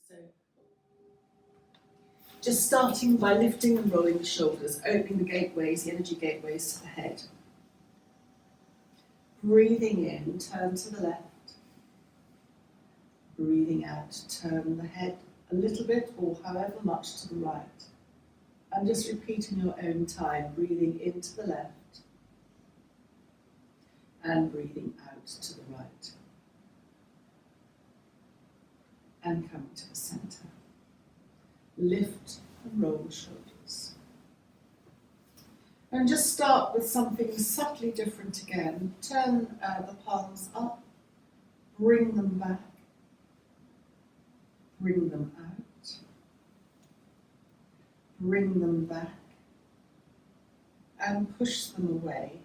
So, just starting by lifting and rolling the shoulders, opening the gateways, the energy gateways to the head. Breathing in, turn to the left. Breathing out, turn the head a little bit or however much to the right. And just repeat in your own time, breathing into the left and breathing out to the right. And coming to the centre. Lift and roll the shoulders. And just start with something subtly different again. Turn the palms up, bring them back, bring them out, bring them back, and push them away.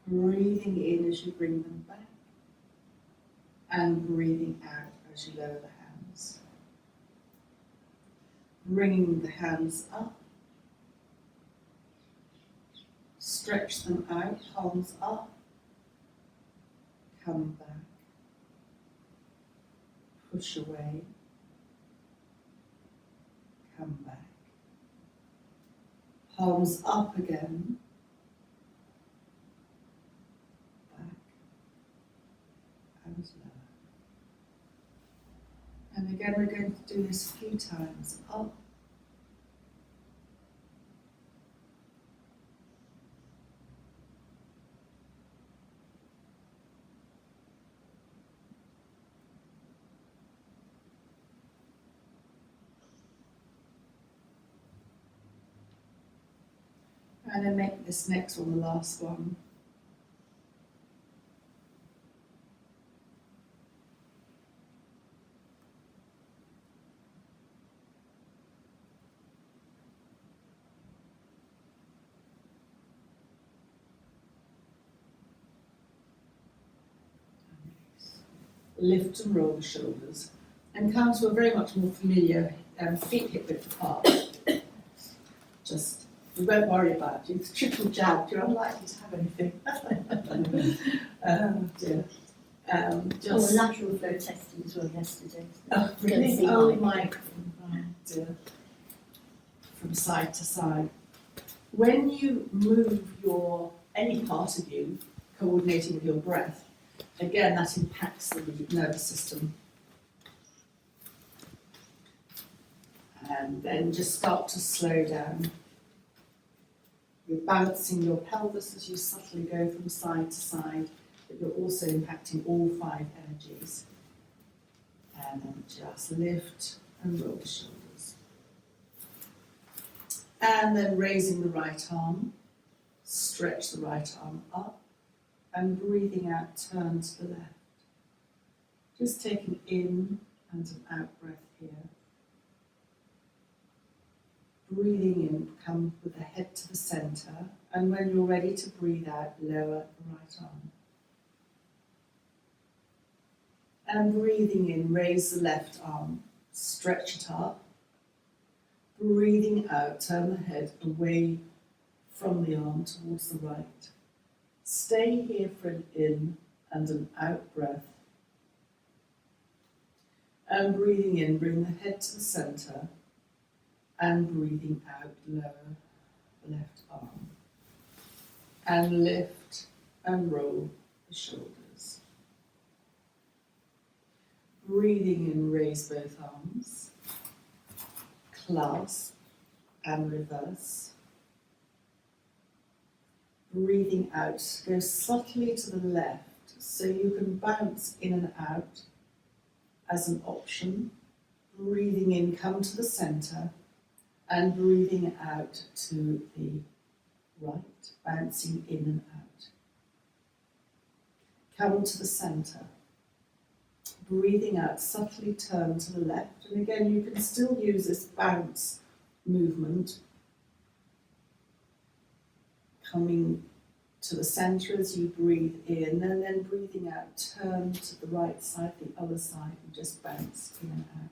Breathing in as you bring them back, and breathing out as you lower the hands. Bringing the hands up, stretch them out, palms up, come back, push away, come back, palms up again, back and lower. And again, we're going to do this a few times. Up. And then make this next one the last one. Lift and roll the shoulders and come to a very much more familiar feet hip width apart. Just, we won't worry about you. It's triple jabbed, you're unlikely to have anything. Dear. Just lateral flow testing as well yesterday. Oh, really? Oh, my dear. From side to side. When you move any part of you, coordinating with your breath, again, that impacts the nervous system. And then just start to slow down. You're balancing your pelvis as you subtly go from side to side, but you're also impacting all 5 energies. And then just lift and roll the shoulders. And then raising the right arm, stretch the right arm up. And breathing out, turn to the left. Just taking in and an out breath here. Breathing in, come with the head to the centre. And when you're ready to breathe out, lower the right arm. And breathing in, raise the left arm, stretch it up. Breathing out, turn the head away from the arm towards the right. Stay here for an in and an out breath. And breathing in, bring the head to the centre. And breathing out, lower the left arm. And lift and roll the shoulders. Breathing in, raise both arms. Clasp and reverse. Breathing out, go subtly to the left so you can bounce in and out as an option. Breathing in, come to the centre, and breathing out to the right, bouncing in and out. Come to the centre. Breathing out, subtly turn to the left, and again you can still use this bounce movement. Coming to the centre as you breathe in, and then breathing out, turn to the right side, the other side, and just bounce in and out.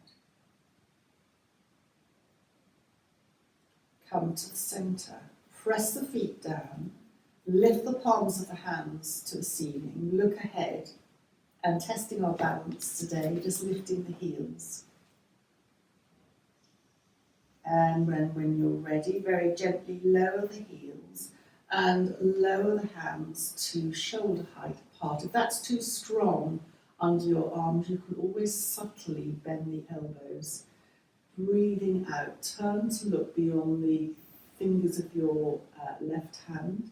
Come to the centre, press the feet down, lift the palms of the hands to the ceiling, look ahead, and testing our balance today, just lifting the heels. And when you're ready, very gently lower the heels and lower the hands to shoulder height apart. If that's too strong under your arms, you can always subtly bend the elbows. Breathing out, turn to look beyond the fingers of your left hand.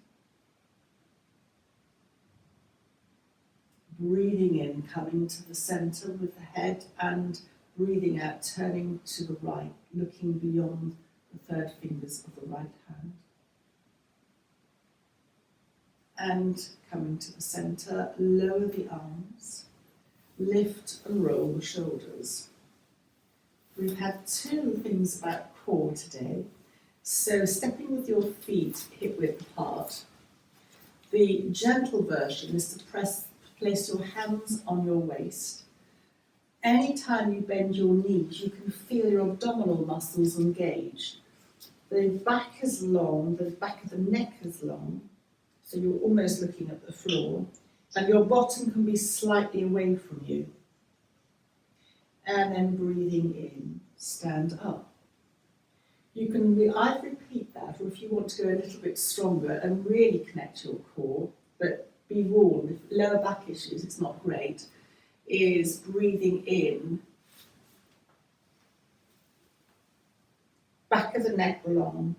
Breathing in, coming to the centre with the head, and breathing out, turning to the right, looking beyond the third fingers of the right hand. And coming to the centre, lower the arms, lift and roll the shoulders. We've had two things about core today. So stepping with your feet hip width apart. The gentle version is to place your hands on your waist. Anytime you bend your knees, you can feel your abdominal muscles engaged. The back is long, the back of the neck is long, so you're almost looking at the floor, and your bottom can be slightly away from you. And then breathing in, stand up. You can either repeat that, or if you want to go a little bit stronger and really connect your core, but be warned, if lower back issues, it's not great, is breathing in, back of the neck long,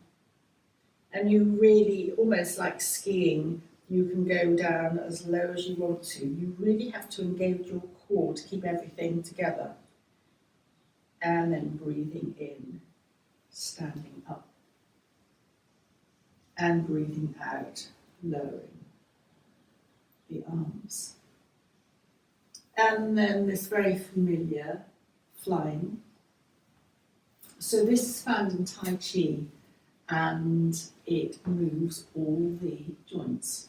and you really, almost like skiing, you can go down as low as you want to. You really have to engage your core to keep everything together. And then breathing in, standing up, and breathing out, lowering the arms. And then this very familiar flying. So this is found in Tai Chi, and it moves all the joints.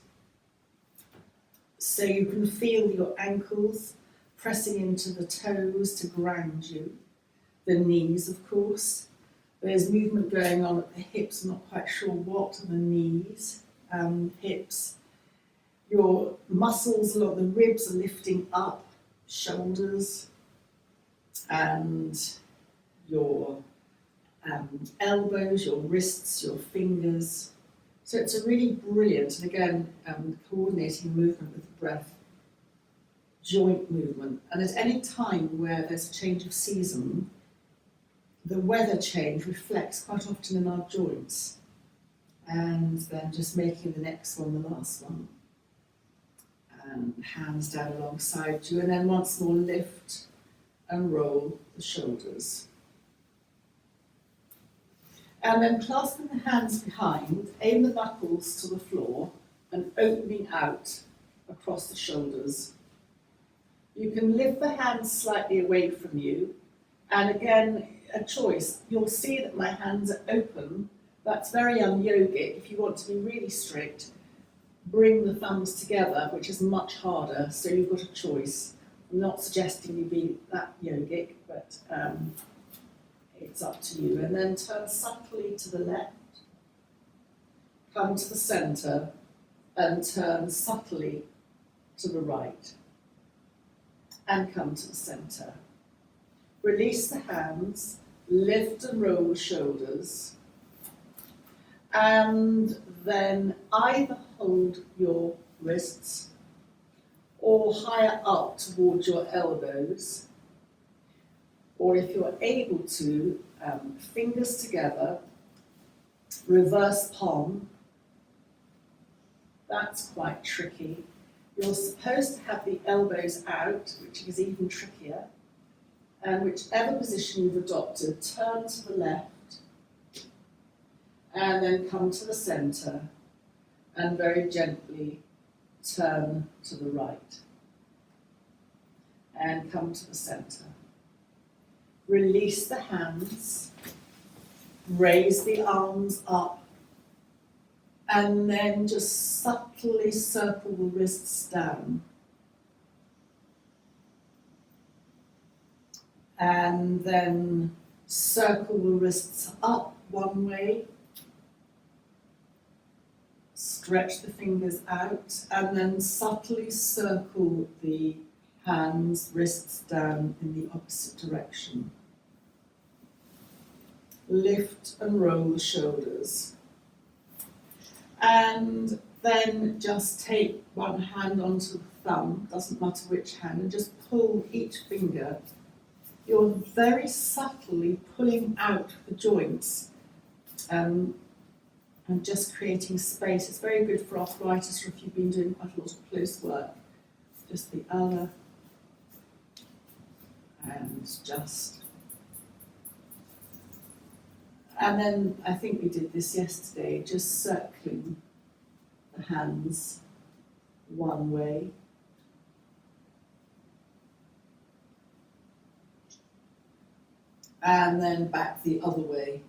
So you can feel your ankles pressing into the toes to ground you, the knees, of course. There's movement going on at the hips, I'm not quite sure what, the knees, hips. Your muscles along the ribs are lifting up, shoulders, and your elbows, your wrists, your fingers. So it's a really brilliant, and again, coordinating movement with the breath, joint movement. And at any time where there's a change of season, the weather change reflects quite often in our joints. And then just making the next one the last one. And hands down alongside you, and then once more lift and roll the shoulders. And then clasping the hands behind, aim the knuckles to the floor and opening out across the shoulders. You can lift the hands slightly away from you, and again, a choice. You'll see that my hands are open. That's very un-yogic. If you want to be really strict, bring the thumbs together, which is much harder, so you've got a choice. I'm not suggesting you be that yogic, but it's up to you. And then turn subtly to the left, come to the centre, and turn subtly to the right, and come to the centre. Release the hands, lift and roll the shoulders, and then either hold your wrists or higher up towards your elbows, or if you're able to, fingers together, reverse palm. That's quite tricky. You're supposed to have the elbows out, which is even trickier, and whichever position you've adopted, turn to the left, and then come to the centre, and very gently turn to the right, and come to the centre. Release the hands, raise the arms up, and then just subtly circle the wrists down. And then circle the wrists up one way, stretch the fingers out, and then subtly circle the hands, wrists down in the opposite direction. Lift and roll the shoulders. And then just take one hand onto the thumb, doesn't matter which hand, and just pull each finger. You're very subtly pulling out the joints and just creating space. It's very good for arthritis or if you've been doing quite a lot of close work. Just the other, and just. And then I think we did this yesterday, just circling the hands one way. And then back the other way.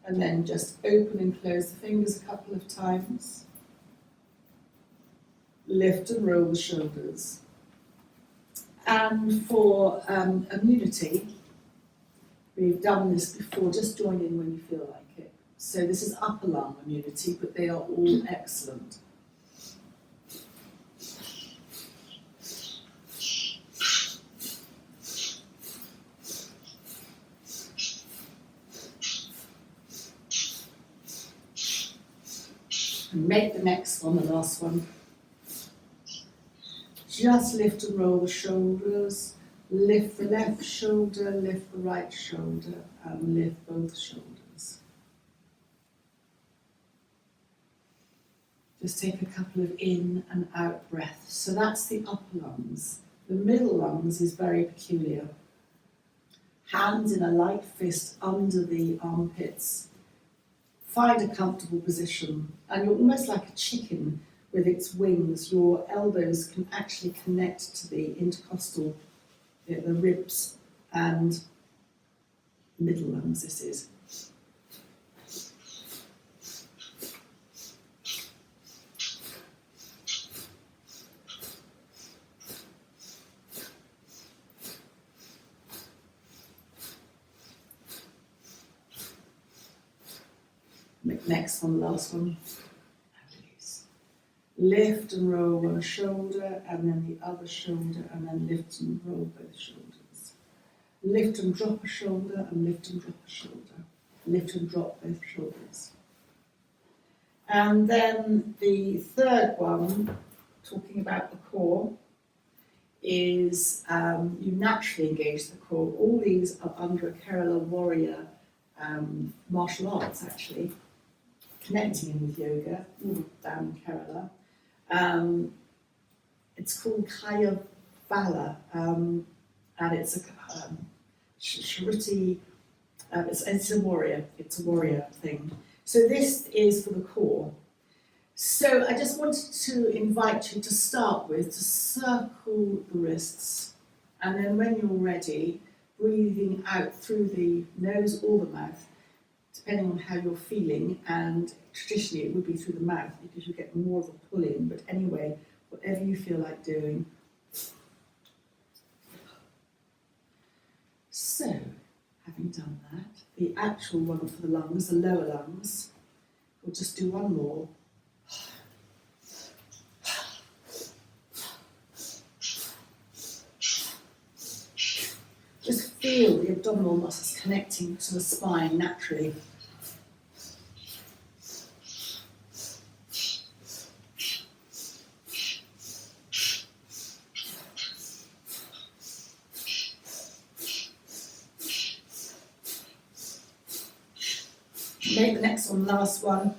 And then just open and close the fingers a couple of times. Lift and roll the shoulders. And for immunity, we've done this before, just join in when you feel like it. So this is upper lung immunity, but they are all excellent. And make the next one the last one. Just lift and roll the shoulders. Lift the left shoulder, lift the right shoulder, and lift both shoulders. Just take a couple of in and out breaths. So that's the upper lungs. The middle lungs is very peculiar. Hands in a light fist under the armpits. Find a comfortable position, and you're almost like a chicken with its wings. Your elbows can actually connect to the intercostal, the ribs and middle lungs this is. Next one, last one. Lift and roll one shoulder, and then the other shoulder, and then lift and roll both shoulders. Lift and drop a shoulder, and lift and drop a shoulder. Lift and drop both shoulders. And then the third one, talking about the core, is you naturally engage the core. All these are under a Kerala warrior martial arts, actually. Connecting in with yoga, down in Kerala. It's called Kaya Vala, and it's a Shruti, it's a warrior thing. So this is for the core. So I just wanted to invite you to start with, to circle the wrists, and then when you're ready, breathing out through the nose or the mouth, depending on how you're feeling, and traditionally it would be through the mouth because you get more of a pull in, but anyway, whatever you feel like doing. So, having done that, the actual one for the lungs, the lower lungs, we'll just do one more. Just feel the abdominal muscles connecting to the spine naturally. Make the next one, last one.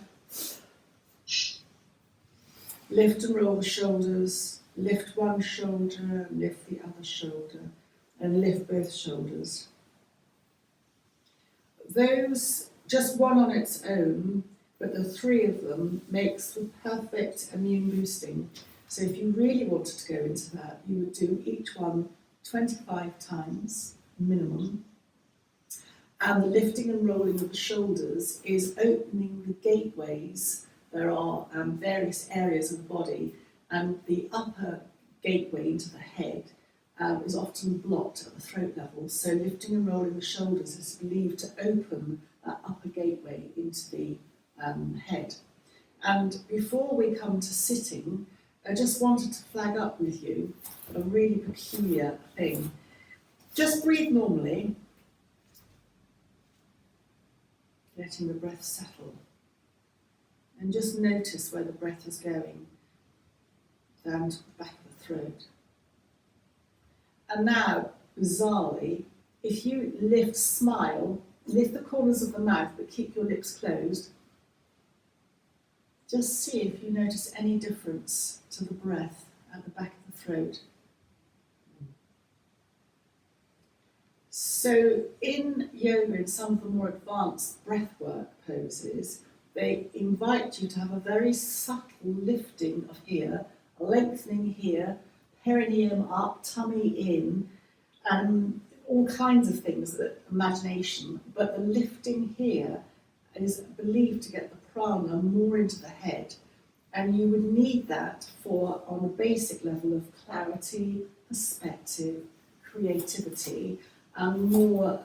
Lift and roll the shoulders. Lift one shoulder, lift the other shoulder, and lift both shoulders. Those, just one on its own, but the three of them makes the perfect immune boosting. So if you really wanted to go into that, you would do each one 25 times minimum. And the lifting and rolling of the shoulders is opening the gateways. There are various areas of the body, and the upper gateway into the head is often blocked at the throat level. So lifting and rolling the shoulders is believed to open that upper gateway into the head. And before we come to sitting, I just wanted to flag up with you a really peculiar thing. Just breathe normally, letting the breath settle. And just notice where the breath is going, down to the back of the throat. And now, bizarrely, if you smile, lift the corners of the mouth but keep your lips closed, just see if you notice any difference to the breath at the back of the throat. So in yoga, in some of the more advanced breathwork poses, they invite you to have a very subtle lifting of here, a lengthening here, perineum up, tummy in, and all kinds of things, that imagination. But the lifting here is believed to get the prana more into the head, and you would need that for, on a basic level, of clarity, perspective, creativity, and more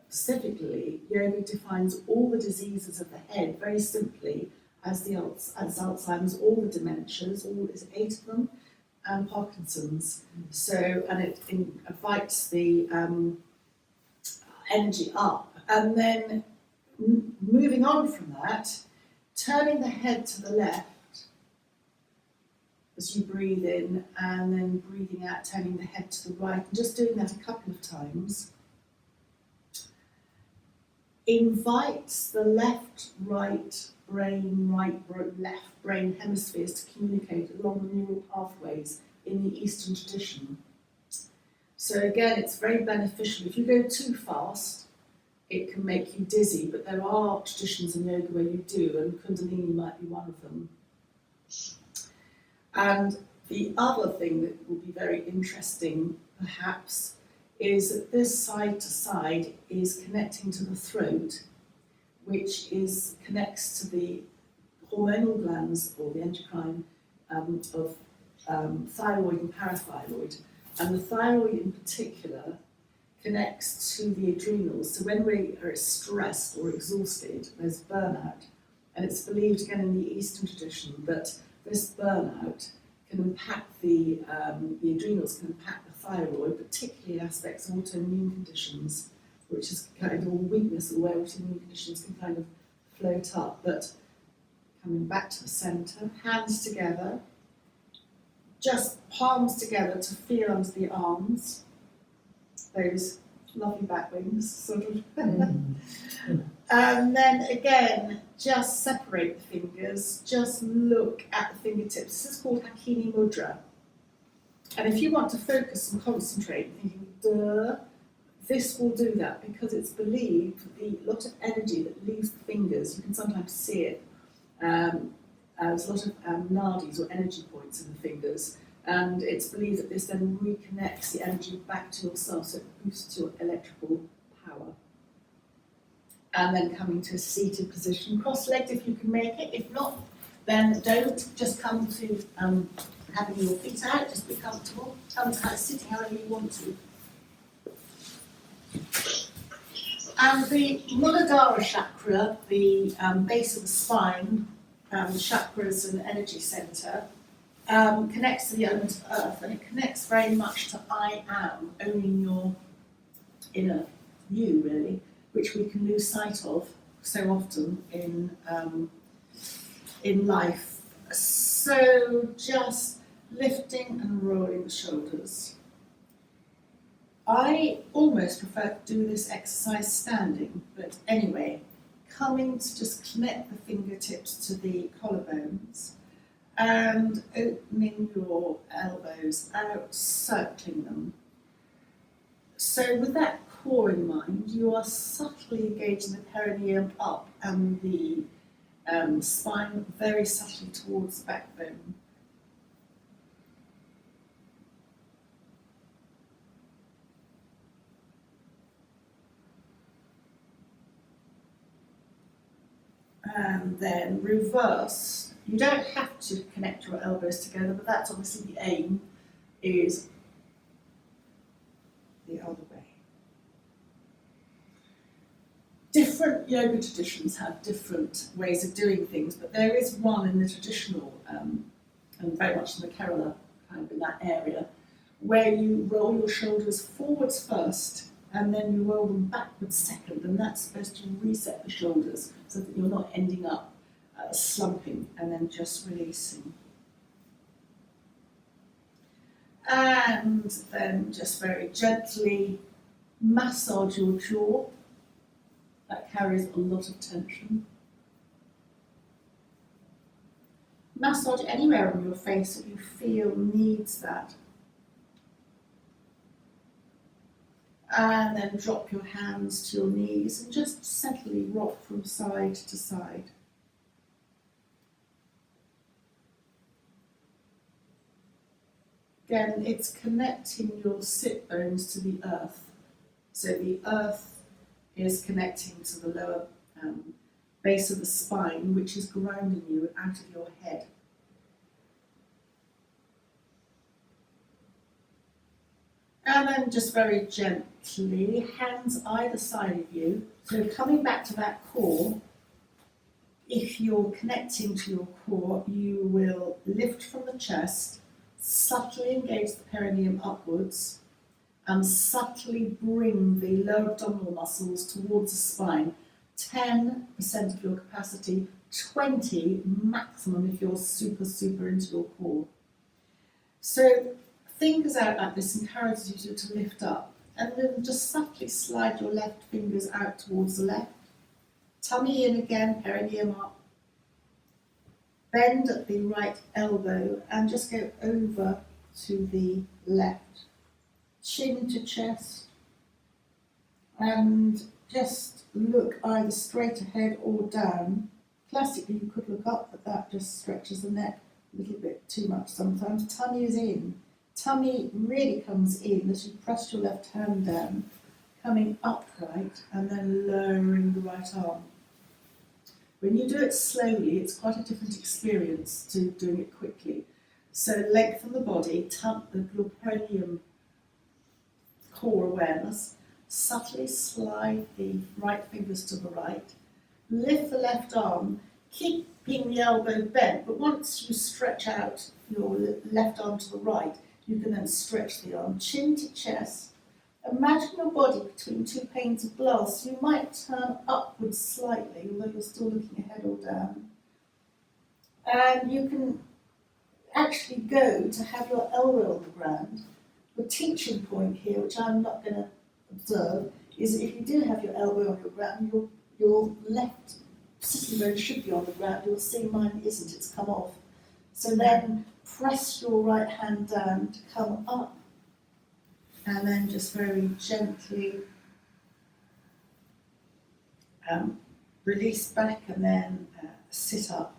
specifically, yoga defines all the diseases of the head very simply as Alzheimer's, all the dementias, there's 8 of them, and Parkinson's. So, and it invites the energy up, and then moving on from that, turning the head to the left as you breathe in, and then breathing out, turning the head to the right, and just doing that a couple of times. Invites the left, right brain hemispheres to communicate along the neural pathways in the Eastern tradition. So again, it's very beneficial. If you go too fast, it can make you dizzy, but there are traditions in yoga where you do, and Kundalini might be one of them. And the other thing that will be very interesting, perhaps, is that this side to side is connecting to the throat, which connects to the hormonal glands, or the endocrine, of thyroid and parathyroid. And the thyroid in particular connects to the adrenals. So when we are stressed or exhausted, there's burnout. And it's believed, again in the Eastern tradition, that this burnout can impact the adrenals, can impact the thyroid, particularly in aspects of autoimmune conditions, which is kind of a weakness, or where autoimmune conditions can kind of float up. But coming back to the centre, hands together, just palms together to feel under the arms, those lovely back wings, sort of. And then again, just separate the fingers, just look at the fingertips. This is called Sweeney Woodrow. And if you want to focus and concentrate, thinking, duh, this will do that, because it's believed the lot of energy that leaves the fingers, you can sometimes see it. There's a lot of nadis, or energy points, in the fingers, and it's believed that this then reconnects the energy back to yourself, so it boosts your electrical power. And then coming to a seated position, cross-legged if you can make it. If not, then don't. Just come to having your feet out, just be comfortable. Come to kind of sitting however you want to. And the Muladhara chakra, the base of the spine, chakras and energy centre, connects to the element of earth, and it connects very much to I am, owning your inner you, really, which we can lose sight of so often in life. So just lifting and rolling the shoulders. I almost prefer to do this exercise standing, but anyway, coming to just connect the fingertips to the collarbones and opening your elbows out, circling them. So with that core in mind, you are subtly engaging the perineum up and the spine very subtly towards the backbone. And then reverse. You don't have to connect your elbows together, but that's obviously the aim, is the other way. Different yoga traditions have different ways of doing things, but there is one in the traditional, and very much in the Kerala, kind of in that area, where you roll your shoulders forwards first, and then you roll them backwards second, and that's supposed to reset the shoulders so that you're not ending up slumping, and then just releasing. And then just very gently massage your jaw. That carries a lot of tension. Massage anywhere on your face that you feel needs that. And then drop your hands to your knees and just gently rock from side to side. Again, it's connecting your sit bones to the earth. So the earth is connecting to the lower base of the spine, which is grounding you out of your head. And then just very gently, hands either side of you. So coming back to that core, if you're connecting to your core, you will lift from the chest, subtly engage the perineum upwards, and subtly bring the lower abdominal muscles towards the spine. 10% of your capacity, 20 maximum if you're super into your core. So fingers out like this encourages you to lift up, and then just subtly slide your left fingers out towards the left. Tummy in again, perineum up. Bend at the right elbow and just go over to the left. Chin to chest, and just look either straight ahead or down. Classically you could look up, but that just stretches the neck a little bit too much sometimes. Tummy is in. Tummy really comes in as you press your left hand down, coming upright and then lowering the right arm. When you do it slowly, it's quite a different experience to doing it quickly. So lengthen the body, your perineum core awareness, subtly slide the right fingers to the right, lift the left arm, keeping the elbow bent, but once you stretch out your left arm to the right, you can then stretch the arm, chin to chest. Imagine your body between two panes of glass. You might turn upwards slightly, although you're still looking ahead or down. And you can actually go to have your elbow on the ground. The teaching point here, which I'm not going to observe, is that if you do have your elbow on your ground, your left sitting bone should be on the ground. You'll see mine isn't, it's come off. So then press your right hand down to come up, and then just very gently release back, and then sit up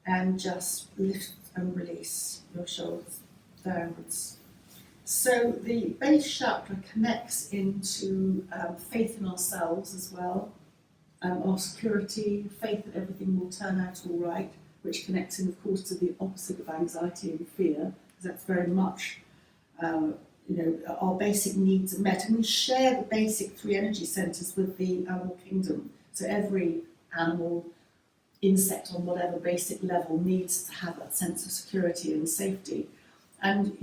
and just lift and release your shoulders downwards. So the base chakra connects into faith in ourselves as well, our security, faith that everything will turn out all right, which connects in, of course, to the opposite of anxiety and fear, because that's very much, our basic needs are met. And we share the basic three energy centres with the animal kingdom. So every animal, insect on whatever basic level needs to have that sense of security and safety. And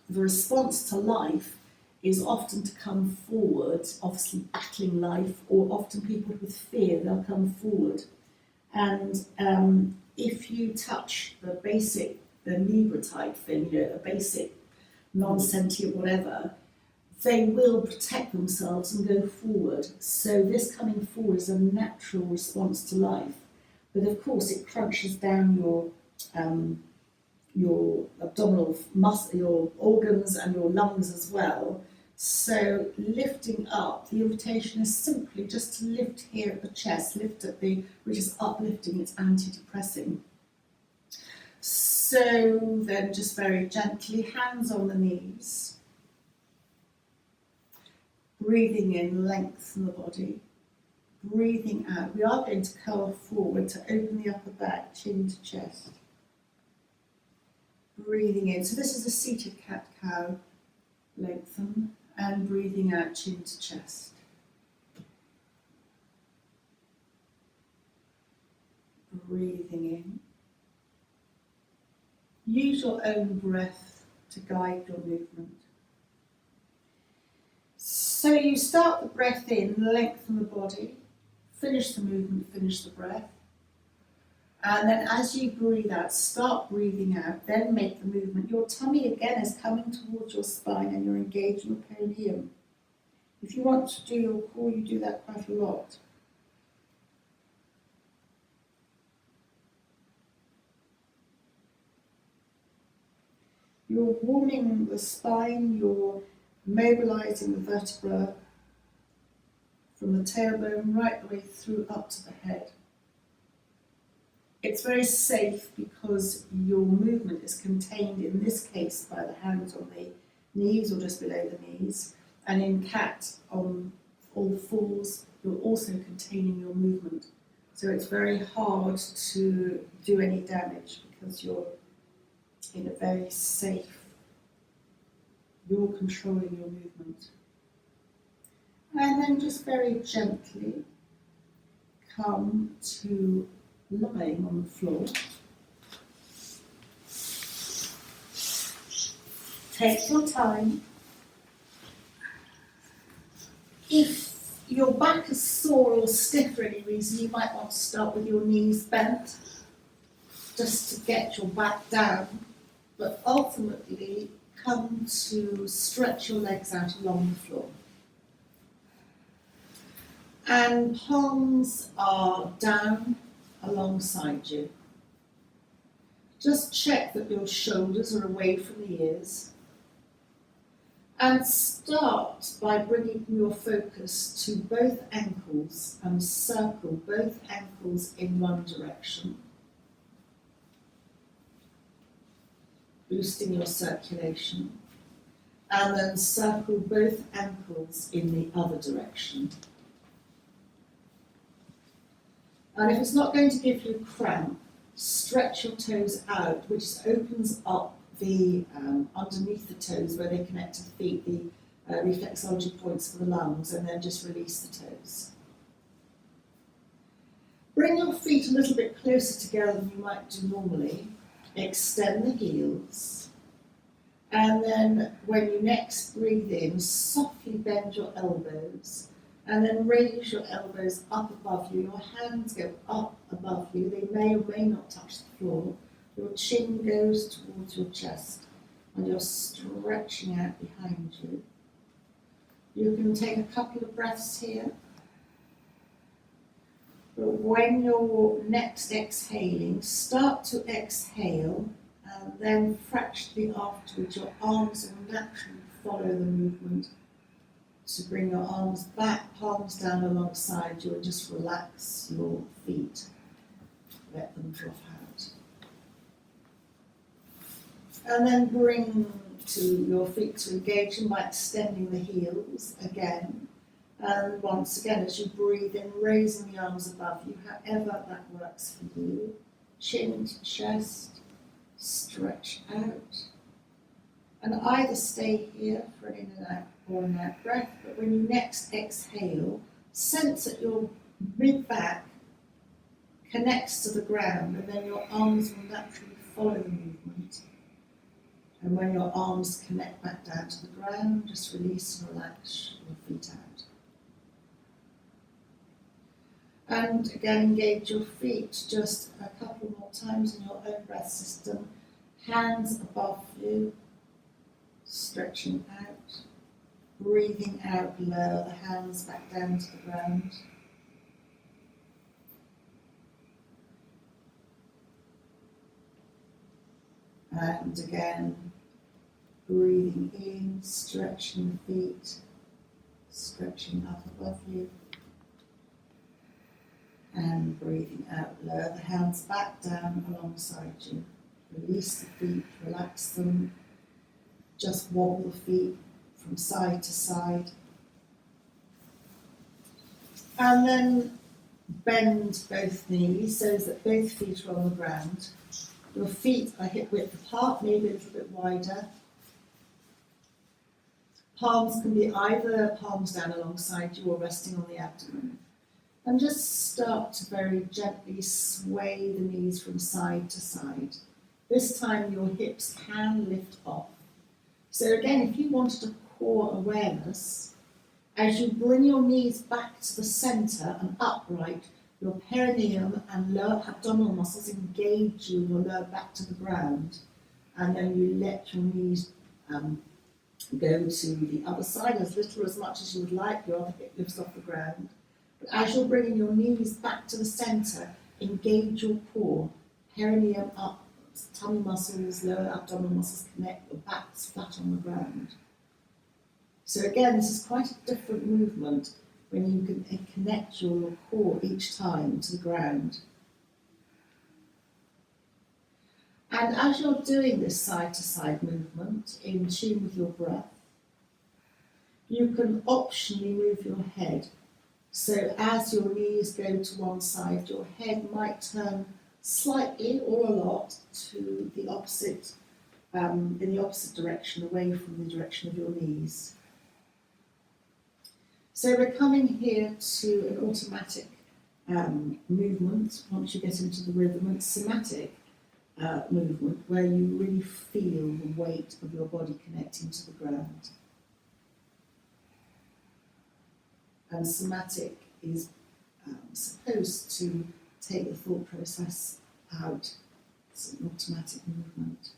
the response to life is often to come forward, obviously battling life, or often people with fear, they'll come forward. And if you touch the Libra type thing, a basic non-sentient whatever, they will protect themselves and go forward. So this coming forward is a natural response to life. But of course it crunches down your abdominal muscle, your organs and your lungs as well. So lifting up, the invitation is simply just to lift here at the chest, which is uplifting, it's anti-depressing. So then just very gently, hands on the knees. Breathing in, lengthen the body. Breathing out, we are going to curl forward to open the upper back, chin to chest. Breathing in, so this is a seated cat-cow, lengthen, and breathing out, chin to chest. breathing in. Use your own breath to guide your movement. So you start the breath in, lengthen the body, finish the movement, finish the breath. And then as you breathe out, start breathing out, then make the movement. Your tummy again is coming towards your spine and you're engaging the perineum. If you want to do your core, you do that quite a lot. You're warming the spine, you're mobilizing the vertebra from the tailbone right the way through up to the head. It's very safe because your movement is contained in this case by the hands on the knees or just below the knees, and in cat on all fours you're also containing your movement. So it's very hard to do any damage because you're in a very safe, you're controlling your movement. And then just very gently come to lying on the floor. Take your time. If your back is sore or stiff for any reason, you might want to start with your knees bent, just to get your back down, but ultimately come to stretch your legs out along the floor. And palms are down alongside you. Just check that your shoulders are away from the ears. And start by bringing your focus to both ankles and circle both ankles in one direction, boosting your circulation, and then circle both ankles in the other direction. And if it's not going to give you cramp, stretch your toes out, which opens up the underneath the toes where they connect to the feet, the reflexology points for the lungs, and then just release the toes. Bring your feet a little bit closer together than you might do normally. Extend the heels. And then when you next breathe in, softly bend your elbows. And then raise your elbows up above you. Your hands go up above you. They may or may not touch the floor. Your chin goes towards your chest. And you're stretching out behind you. You can take a couple of breaths here. But when you're next exhaling, start to exhale. And then fractionally afterwards, your arms will naturally follow the movement. So bring your arms back, palms down alongside you, and just relax your feet. Let them drop out. And then bring to your feet to engage them by extending the heels again. And once again, as you breathe in, raising the arms above you, however that works for you. Chin to chest, stretch out. And either stay here for an in and out or an out breath, but when you next exhale, sense that your mid-back connects to the ground, and then your arms will naturally follow the movement. And when your arms connect back down to the ground, just release and relax your feet out. And again, engage your feet just a couple more times in your own breath system. Hands above you, stretching out. Breathing out, lower the hands back down to the ground. And again, breathing in, stretching the feet, stretching up above you. And breathing out, lower the hands back down alongside you. Release the feet, relax them. Just wobble the feet from side to side. And then bend both knees so that both feet are on the ground. Your feet are hip width apart, maybe a little bit wider. Palms can be either palms down alongside you or resting on the abdomen. And just start to very gently sway the knees from side to side. This time your hips can lift off. So again, if you wanted a core awareness, as you bring your knees back to the centre and upright, your perineum and lower abdominal muscles engage you, your lower back to the ground, and then you let your knees go to the other side as little or as much as you would like, your other hip lifts off the ground. But as you're bringing your knees back to the centre, engage your core, perineum up, tummy muscles, lower abdominal muscles connect, your back's flat on the ground. So again, this is quite a different movement when you can connect your core each time to the ground. And as you're doing this side-to-side movement, in tune with your breath, you can optionally move your head. So as your knees go to one side, your head might turn slightly or a lot to the opposite, in the opposite direction, away from the direction of your knees. So we're coming here to an automatic movement once you get into the rhythm, and somatic movement where you really feel the weight of your body connecting to the ground. And somatic is supposed to take the thought process out. It's an automatic movement.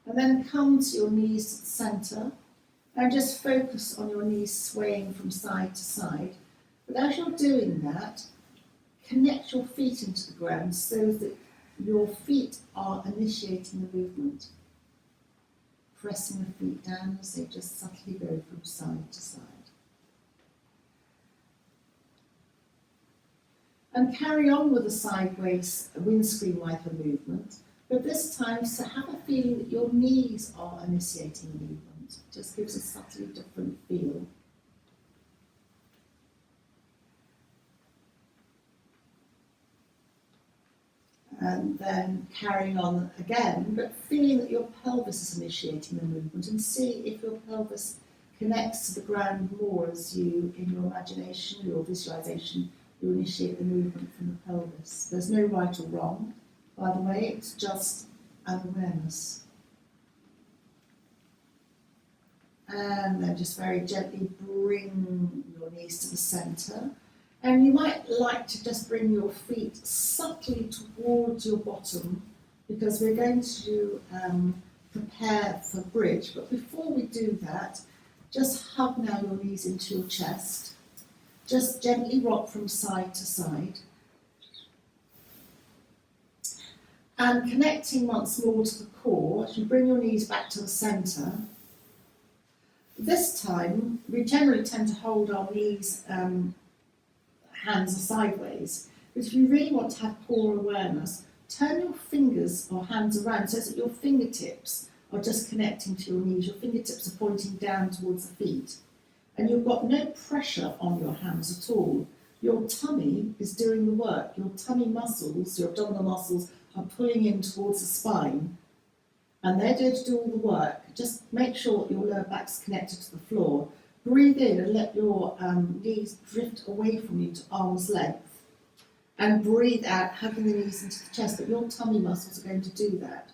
And then come to your knees to the centre and just focus on your knees swaying from side to side. But as you're doing that, connect your feet into the ground so that your feet are initiating the movement. Pressing the feet down as they just subtly go from side to side. And carry on with the sideways windscreen wiper movement, but this time so have a feeling that your knees are initiating the movement. It just gives a subtly different feel. And then carrying on again, but feeling that your pelvis is initiating the movement, and see if your pelvis connects to the ground more as you, in your imagination, your visualization, you initiate the movement from the pelvis. There's no right or wrong, by the way, it's just an awareness. And then just very gently bring your knees to the centre. And you might like to just bring your feet subtly towards your bottom, because we're going to prepare for bridge. But before we do that, just hug now your knees into your chest. Just gently rock from side to side. And connecting once more to the core, as you bring your knees back to the centre. This time, we generally tend to hold our knees, hands are sideways. But if you really want to have core awareness, turn your fingers or hands around so that your fingertips are just connecting to your knees. Your fingertips are pointing down towards the feet. And you've got no pressure on your hands at all. Your tummy is doing the work. Your tummy muscles, your abdominal muscles, are pulling in towards the spine. And they're going to do all the work. Just make sure that your lower back's connected to the floor. Breathe in and let your knees drift away from you to arm's length. And breathe out, hugging the knees into the chest, but your tummy muscles are going to do that.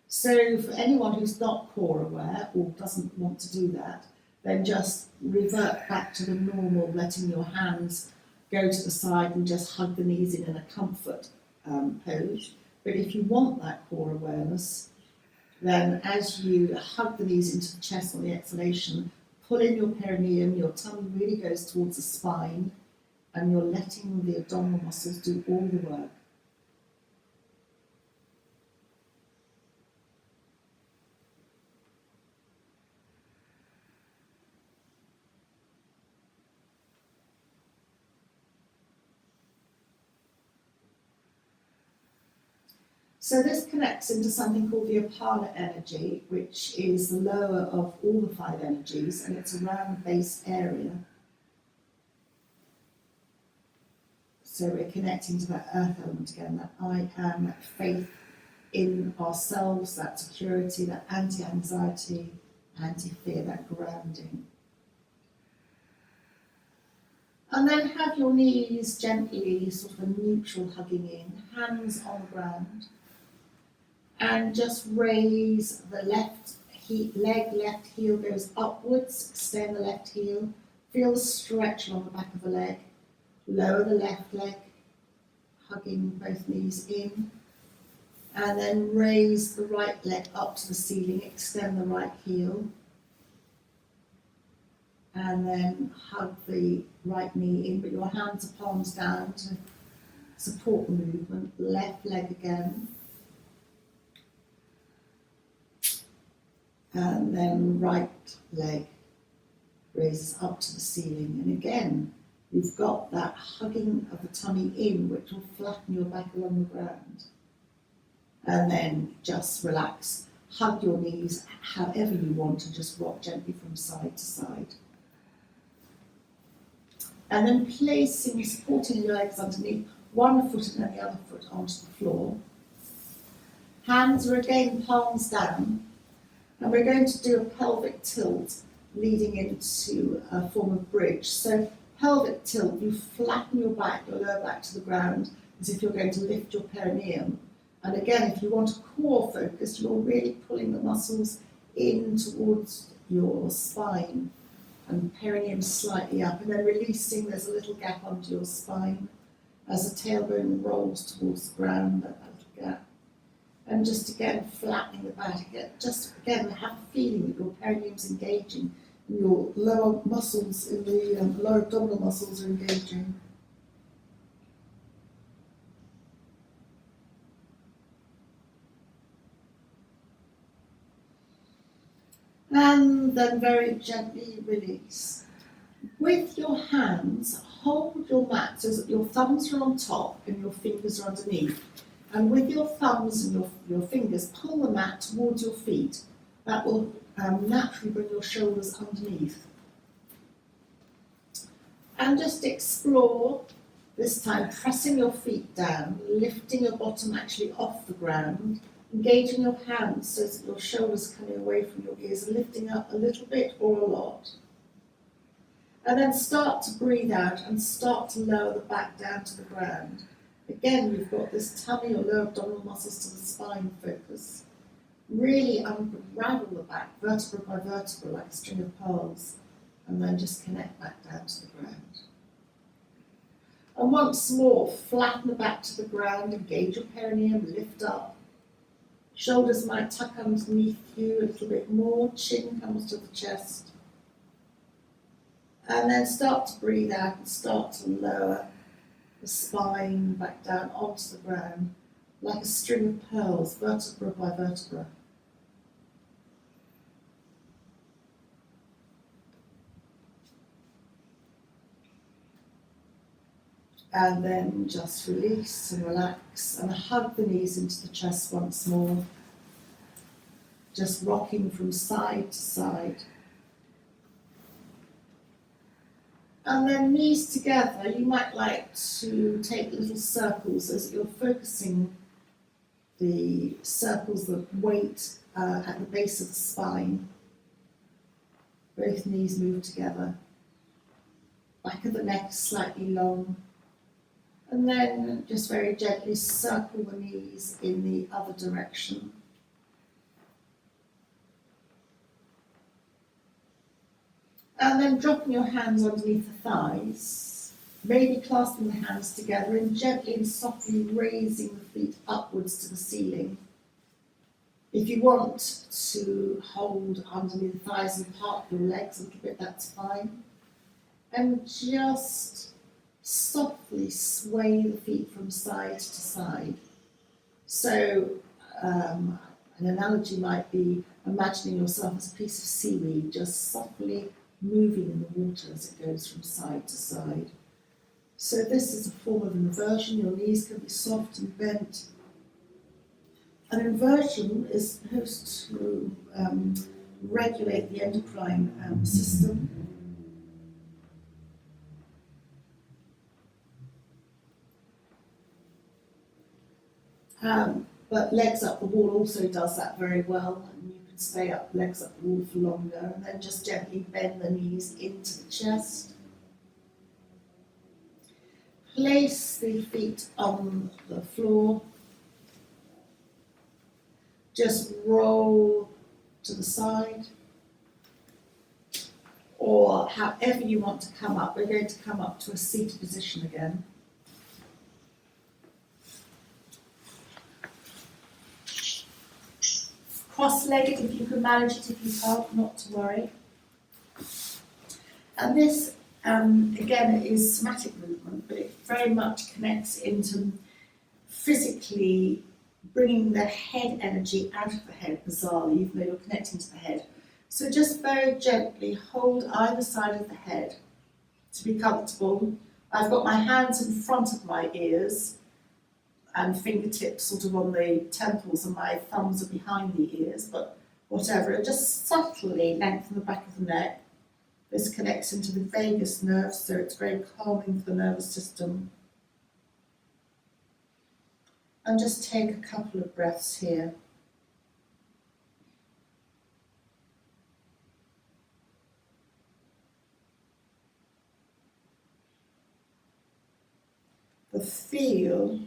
So for anyone who's not core aware or doesn't want to do that, then just revert back to the normal, letting your hands go to the side and just hug the knees in a comfort pose. But if you want that core awareness, then as you hug the knees into the chest on the exhalation, pull in your perineum, your tummy really goes towards the spine, and you're letting the abdominal muscles do all the work. So this connects into something called the Apana energy, which is the lower of all the 5 energies, and it's around the base area. So we're connecting to that earth element again, that I am, that faith in ourselves, that security, that anti-anxiety, anti-fear, that grounding. And then have your knees gently, sort of a neutral hugging in, hands on the ground. And just raise the left leg, left heel goes upwards, extend the left heel. Feel the stretch along the back of the leg. Lower the left leg, hugging both knees in. And then raise the right leg up to the ceiling, extend the right heel. And then hug the right knee in, but your hands are palms down to support the movement. Left leg again. And then right leg raises up to the ceiling. And again, you've got that hugging of the tummy in, which will flatten your back along the ground. And then just relax. Hug your knees however you want and just rock gently from side to side. And then placing, supporting your legs underneath, one foot and then the other foot onto the floor. Hands are again palms down. And we're going to do a pelvic tilt leading into a form of bridge. So pelvic tilt, you flatten your back, your lower back to the ground, as if you're going to lift your perineum. And again, if you want a core focus, you're really pulling the muscles in towards your spine and perineum slightly up, and then releasing, there's a little gap under your spine as the tailbone rolls towards the ground, that little gap. And just again, flattening the back, just again, have the feeling that your perineum's engaging, and your lower muscles in the lower abdominal muscles are engaging. And then very gently release. With your hands, hold your mat so that your thumbs are on top and your fingers are underneath. And with your thumbs and your fingers, pull the mat towards your feet. That will naturally bring your shoulders underneath. And just explore, this time pressing your feet down, lifting your bottom actually off the ground, engaging your hands so that your shoulders coming away from your ears and lifting up a little bit or a lot. And then start to breathe out and start to lower the back down to the ground. Again, you've got this tummy or lower abdominal muscles to the spine focus. Really unravel the back, vertebra by vertebra, like a string of pearls, and then just connect back down to the ground. And once more, flatten the back to the ground, engage your perineum, lift up. Shoulders might tuck underneath you a little bit more, chin comes to the chest. And then start to breathe out and start to lower the spine back down onto the ground, like a string of pearls, vertebra by vertebra. And then just release and relax and hug the knees into the chest once more. Just rocking from side to side. And then knees together, you might like to take little circles as you're focusing the circles, the weight at the base of the spine. Both knees move together. Back of the neck slightly long. And then just very gently circle the knees in the other direction. And then dropping your hands underneath the thighs, maybe clasping the hands together and gently and softly raising the feet upwards to the ceiling. If you want to hold underneath the thighs and part your legs a little bit, that's fine. And just softly sway the feet from side to side. So an analogy might be imagining yourself as a piece of seaweed, just softly moving in the water as it goes from side to side. So this is a form of inversion. Your knees can be soft and bent. An inversion is supposed to regulate the endocrine system. But legs up the wall also does that very well, and you can stay up, legs up the wall for longer, and then just gently bend the knees into the chest. Place the feet on the floor. Just roll to the side, or however you want to come up. We're going to come up to a seated position again. Cross-legged if you can manage it, if you can't, not to worry. And this, again, is somatic movement, but it very much connects into physically bringing the head energy out of the head, bizarrely, even though you're connecting to the head. So just very gently hold either side of the head to be comfortable. I've got my hands in front of my ears and fingertips sort of on the temples, and my thumbs are behind the ears, but whatever. And just subtly lengthen the back of the neck. This connects into the vagus nerve, so it's very calming for the nervous system. And just take a couple of breaths here. The feel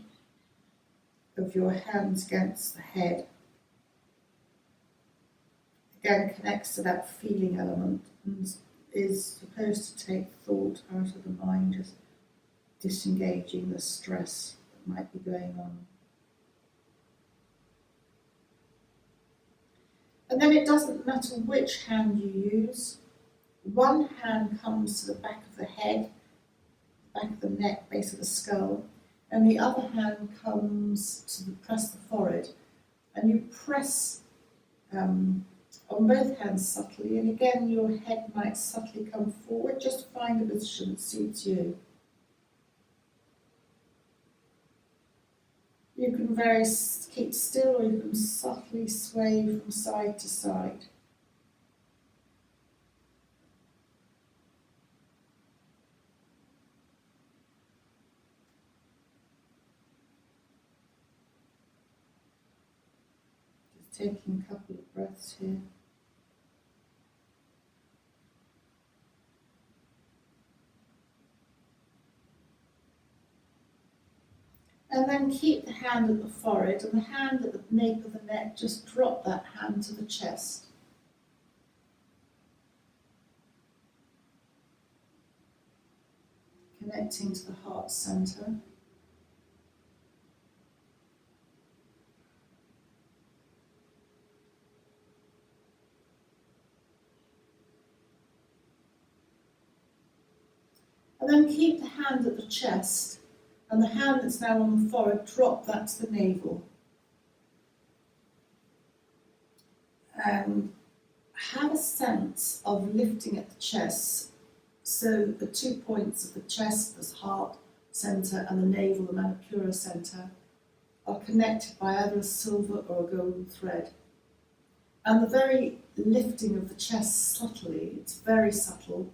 of your hands against the head again connects to that feeling element and is supposed to take thought out of the mind, just disengaging the stress that might be going on. And then it doesn't matter which hand you use. One hand comes to the back of the head, back of the neck, base of the skull, and the other hand comes to press the forehead. And you press on both hands subtly, and again your head might subtly come forward. Just find a position that suits you. You can keep still, or you can subtly sway from side to side. Just taking a couple of breaths here. And then keep the hand at the forehead, and the hand at the nape of the neck, just drop that hand to the chest. Connecting to the heart center. And then keep the hand at the chest. And the hand that's now on the forehead, drop that to the navel. And have a sense of lifting at the chest. So the 2 points of the chest, the heart center, and the navel, the manipura center, are connected by either a silver or a golden thread. And the very lifting of the chest subtly, it's very subtle,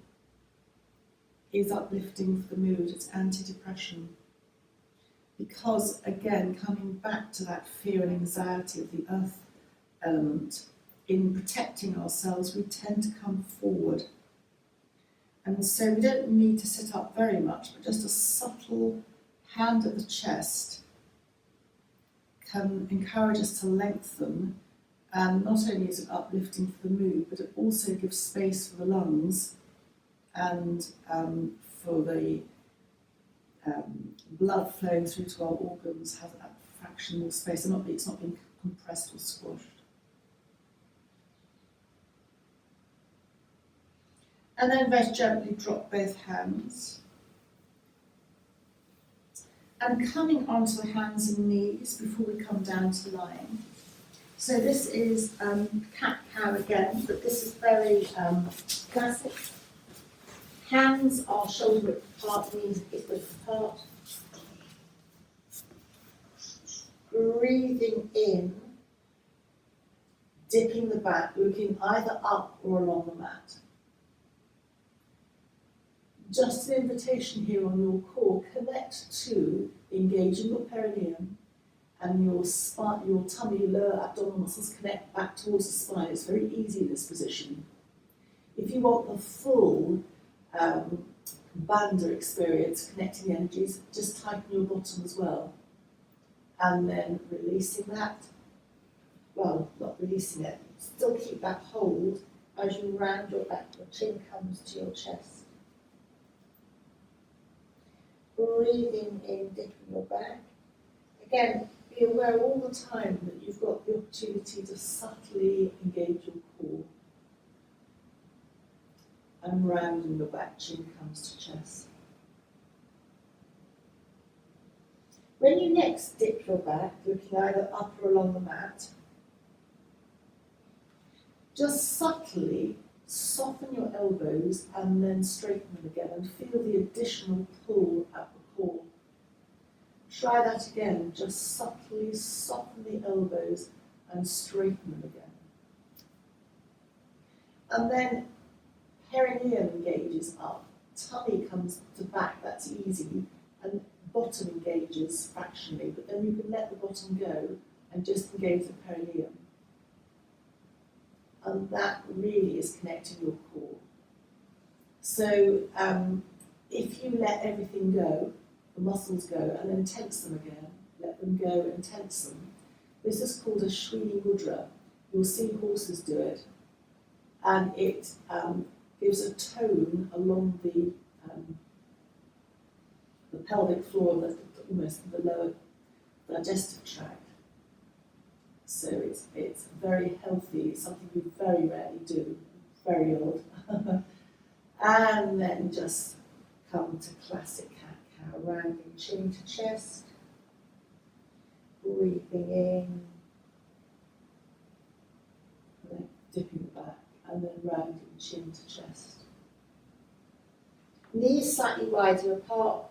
is uplifting for the mood, it's antidepressant. Because, again, coming back to that fear and anxiety of the earth element, in protecting ourselves, we tend to come forward. And so we don't need to sit up very much, but just a subtle hand at the chest can encourage us to lengthen, and not only is it uplifting for the mood, but it also gives space for the lungs and for the blood flowing through to our organs, have that fractional space, and it's not being compressed or squashed. And then very gently drop both hands. And coming onto the hands and knees before we come down to lying. So this is cat-cow again, but this is very classic. Hands are shoulder width apart, knees hip width apart. Breathing in, dipping the back, looking either up or along the mat. Just an invitation here on your core, connect to engaging your perineum, and your spine, your tummy, lower abdominal muscles connect back towards the spine. It's very easy in this position. If you want the full bandar experience, connecting the energies, just tighten your bottom as well. And then releasing that, well, not releasing it, still keep that hold as you round your back, your chin comes to your chest. Breathing in, dipping your back. Again, be aware all the time that you've got the opportunity to subtly engage your core. And rounding your back, chin comes to chest. When you next dip your back, looking either up or along the mat, just subtly soften your elbows and then straighten them again and feel the additional pull at the core. Try that again, just subtly soften the elbows and straighten them again. And then perineum engages up, tummy comes to back, that's easy, and bottom engages fractionally, but then you can let the bottom go and just engage the perineum. And that really is connecting your core. So if you let everything go, the muscles go, and then tense them again, let them go and tense them. This is called a Sweeney Woodrow. You'll see horses do it, and it gives a tone along the pelvic floor, almost the lower digestive tract. So it's very healthy, it's something we very rarely do, very old. And then just come to classic cat-cow, rounding chin to chest, breathing in, and then dipping back, and then rounding chin to chest. Knees slightly wider apart,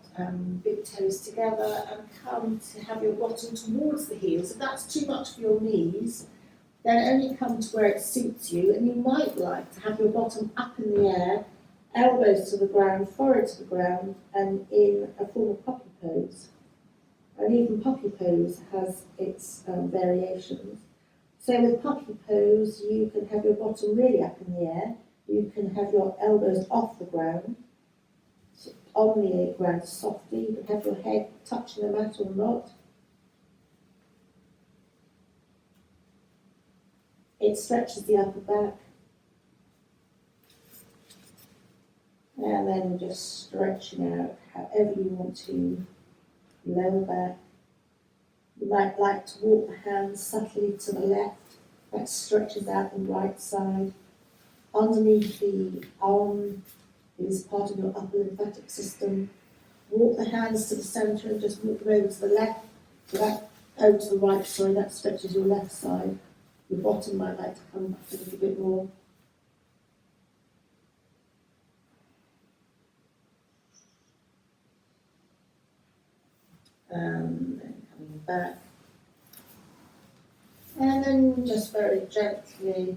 big toes together, and come to have your bottom towards the heels. If that's too much for your knees, then only come to where it suits you, and you might like to have your bottom up in the air, elbows to the ground, forehead to the ground, and in a form of puppy pose. And even puppy pose has its variations. So with puppy pose, you can have your bottom really up in the air, you can have your elbows off the ground, on the ground softly, you can have your head touching the mat or not. It stretches the upper back. And then just stretching out however you want to, lower back. You might like to walk the hands subtly to the left, that stretches out the right side. Underneath the arm is part of your upper lymphatic system. Walk the hands to the centre and just walk them over to the left, over to the right, sorry, that stretches your left side. Your bottom might like to come back a little bit more. And then coming back. And then just very gently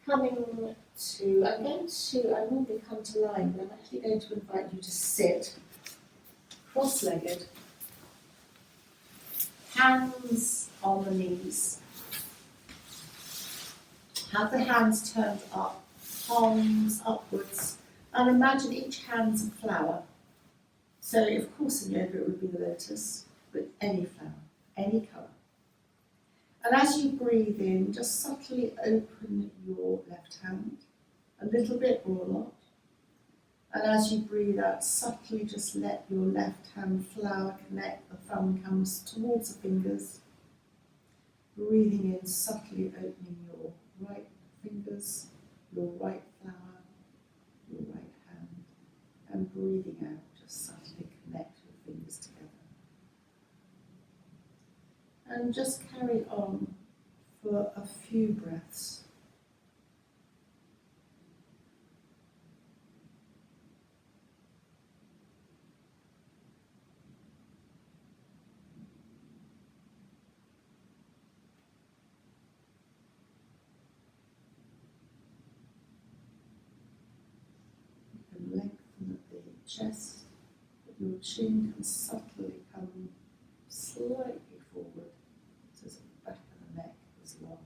coming to, I normally come to line, but I'm actually going to invite you to sit cross-legged, hands on the knees. Have the hands turned up, palms upwards, and imagine each hand's a flower. So, of course, in yoga it would be the lotus, but any flower, any colour. And as you breathe in, just subtly open your left hand, a little bit or a lot. And as you breathe out, subtly just let your left hand flower connect, the thumb comes towards the fingers. Breathing in, subtly opening your right fingers, your right flower, your right hand. And breathing out, just subtly connect your fingers together. And just carry on for a few breaths. You can lengthen the chest, but your chin can subtly come slightly forward, so the back of the neck is long.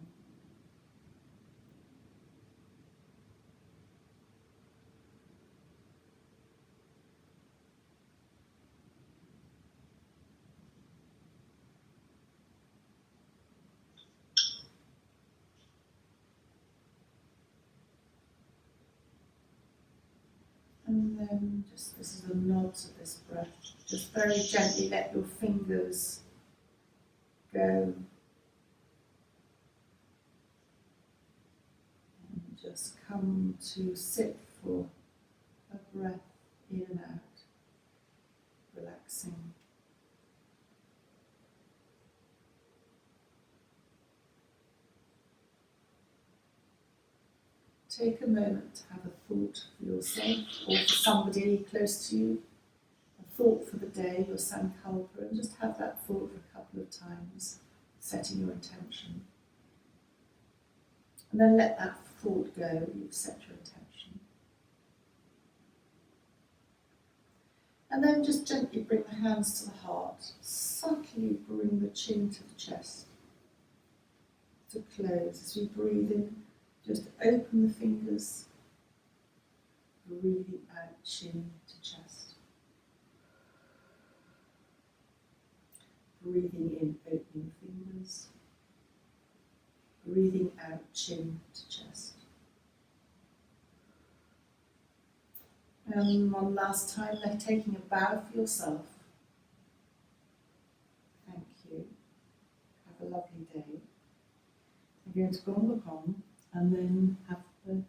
And then just, this is a nod to this breath, just very gently let your fingers go. And just come to sit for a breath in and out, relaxing. Take a moment to have a thought for yourself or for somebody close to you, a thought for the day, your sankalpa, and just have that thought for a couple of times, setting your intention. And then let that thought go, you've set your intention. And then just gently bring the hands to the heart, subtly bring the chin to the chest, to close. As we breathe in, just open the fingers, breathing out, chin to chest. Breathing in, opening fingers. Breathing out, chin to chest. And one last time, taking a bow for yourself. Thank you. Have a lovely day. I'm going to go on the palm and then have the